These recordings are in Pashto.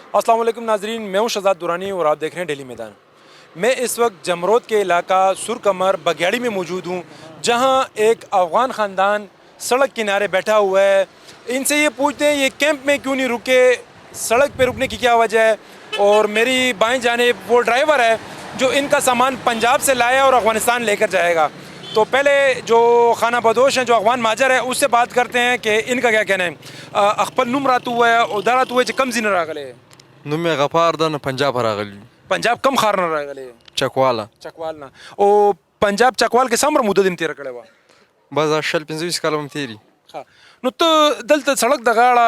अस्सलाम वालेकुम नाजरीन, मैं हूं शहजाद दुरानी और आप देख रहे हैं डेली मैदान। मैं इस वक्त जमरोद के इलाका सुरकमर बग्याड़ी में मौजूद हूं, जहां एक अफ़गान ख़ानदान सड़क किनारे बैठा हुआ है। इनसे ये पूछते हैं ये कैंप में क्यों नहीं रुके, सड़क पे रुकने की क्या वजह है। और मेरी बाएं जानिब वो ड्राइवर है जो इनका सामान पंजाब से लाया और अफ़गानिस्तान लेकर जाएगा। तो पहले जो खाना बदोश हैं, जो अफ़गान माजर है, उससे बात करते हैं कि इनका क्या कहना है। अखपल नुम रातू हुआ है उधर हुआ है कम जिन रागले نوم یې غفار ده نه پنجاب راغلی पंजाब कम खार न रागले چکواله चकवाल ना ओ पंजाब चकवाल के समर मुद्दत दिन तेरा कड़े वा بس دا شل 25 کاله هم تیری हाँ नो तो दलत सड़क दगाड़ा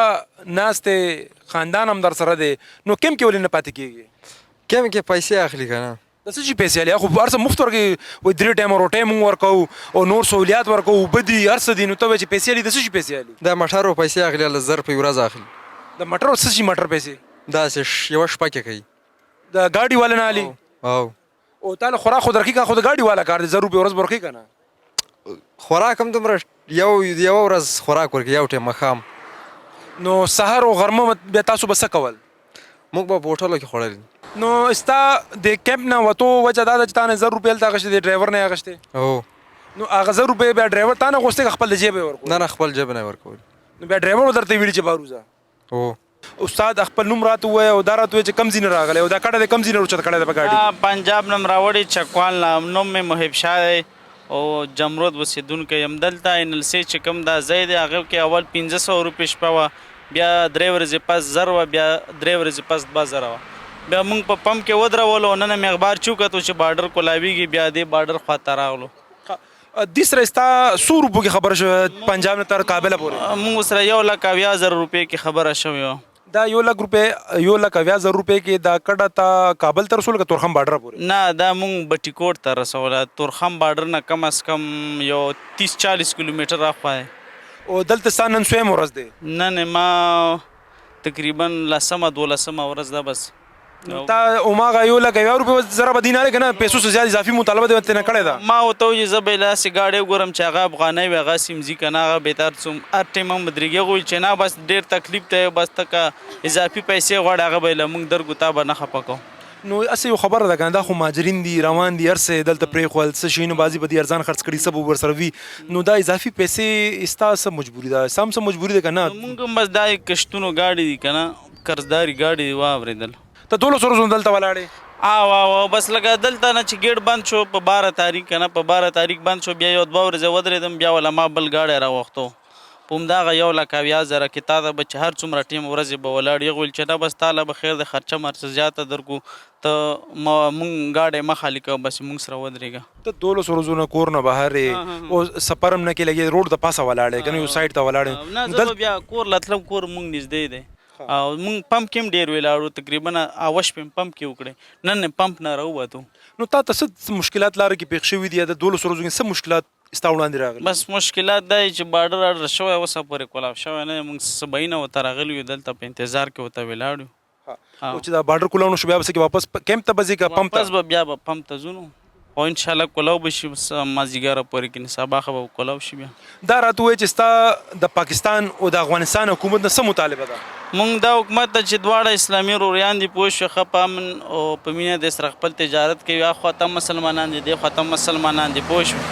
नास्ते खानदान हम दर सर दे नो केम के वली न पाती किएगी کم کې پیسې اخلي که نه दस जी पैसे आले खो अर्स मुफ्त वर्गे वो द्री टाइम और टाइम वर्क और नोर सहूलियात वर्क बदी अर्स दिन तो वैसे पैसे आली दस जी पैसे आली دا مټرو پیسې اخلي له زر په ورځ اخلي द मटर और सची मटर पैसे داسې یوه شپه کې کوي द गाड़ी वाले ना आली او او تعالی خوراک خود رکی کا خود गाड़ी वाला کار دے ضرور به ورځ برخی کنه خوراک هم دومره یو ورځ خوراک ورکوي یو ټیم ماښام نو سحر او غرمه بیا تاسو بس کول موږ به په هوټلو کې خوړل نو استا د کیمپ نه وته وجه دا چې تانه 100 روپیل تا غشته د ډرایور نه غشته او نو هغه 100 روپے بیا ډرایور تانه غوسته خپل جیب ورکو نه نه خپل جیب نه ورکول نو بیا ډرایور درته ویل چې باروزه او استاد خپل نوم راته وای او دا راته چې کم زین راغله او دا کډه د کم زین ورچت کړه د پګاډي پنجاب نم راوړی چکوال نوم مې محب شاه او جمرود وسیدونکو يم دلته انل سي چې کم دا زید هغه کې اول 1500 روپے شپه وا بیا درې ورځې پس 0 و بیا درې ورځې پس 2000 وا بیا موږ په پمپ کې ودرولو نن مې اخبار چوکته چې بارډر کولاویږي بیا دې بارډر خواته راغلو دیس رستا 100 روپو کې خبر شو پنجاب نه تر کابل پورې موږ سره 1,20,000 روپے کې خبره شوی دا 1,20,000 روپے کې دا کډه تا کابل تر رسول کا تورخم بارډر پورې نه دا موږ بټیکوټ ته رسوله تورخم بارډر نه کم از کم یو 30-40 کیلومتر راخوا او دلته ستان نن سویم ورځ دی نه ما تقریبا 12 ورځ ده بس تا اوماغه 1,20,000 روپے زره بدیناره کنه پیسو سے زیات اضافي مطالبه دی ته نه کړی دا ما وته یې زبېلا سی گاډي ګورم چې هغه افغاني وي هغه سیمزي کنه هغه بهتر څوم ار ټیم هم بدريږي غوي چې نه بس ډېر تکلیف ته بس تک اضافي پیسې غواړي هغه به لمونږ درګو تا به نه خپکو نو اسی یو خبره ده کنه دا خو ماجرین دي روان دي ارسه دلته پرې خپل څه شینو بازی بدی ارزان خرڅ کړي سب ور سره وی نو دا اضافي پیسې استاسه مجبوری ده سم مجبوری ده کنه مونږ بس دا کشتونو گاډي دي کنه قرضداري گاډي واوریدل ته 200 ورځې دلته ولاړې او بس لګا دلته نه چې ګیټ بند شو په 12 تاریخ کنه په 12 تاریخ بند شو بیا یو 2 ورځې ودرېدم بیا ولا ما بل گاډي راوختو پوم دا 1,20,000 کې تا د بچ هر څومره ټیم ورځې به ولاړ یغول چې دا بس تعالی به خیر د خرچه مرڅ زیاته درکو ته مونږ گاډي مخالي کو بس مونږ سره ودرېګا ته 200 ورځې کور نه بهر او سفرم نه کې لګي روډ د پاسه ولاړې کنه یو سایډ ته ولاړې نه بیا کور لتلم کور مونږ نږدې دی او مونږ پمپ کې ډیر ویلاړو تقریبا اوش پمپ کې وکړي نن پمپ نه راووتو نو تا څه مشکلات لاره کې پیښ شوې دي د 200 ورځې څه مشکلات استاوړاندې راغلي بس مشکلات دی چې بارډر اډر شوی اوسه پورې کولاو شوی نه مونږ سباینه وته راغلي یو دلته په انتظار کې وته ویلاړو او چې دا بارډر کولاو نو شو بیا بس کې واپس کیمپ ته بځي کا پمپ ته بس بیا پمپ ته ځونو او ان شاء الله کولاو بشي مازیګر پورې کې سبا خو کولاو شي بیا دا راته وای چې ستا د پاکستان او د افغانستان حکومت نه څه مطالبه ده مونږ دا حکومت ته چې دواړه اسلامي روریان دي پوه شو ښه په امن او په مینه د سره خپل تجارت کوي اخوا ته مسلمانان دي خوا ته مسلمانان دي پوه شو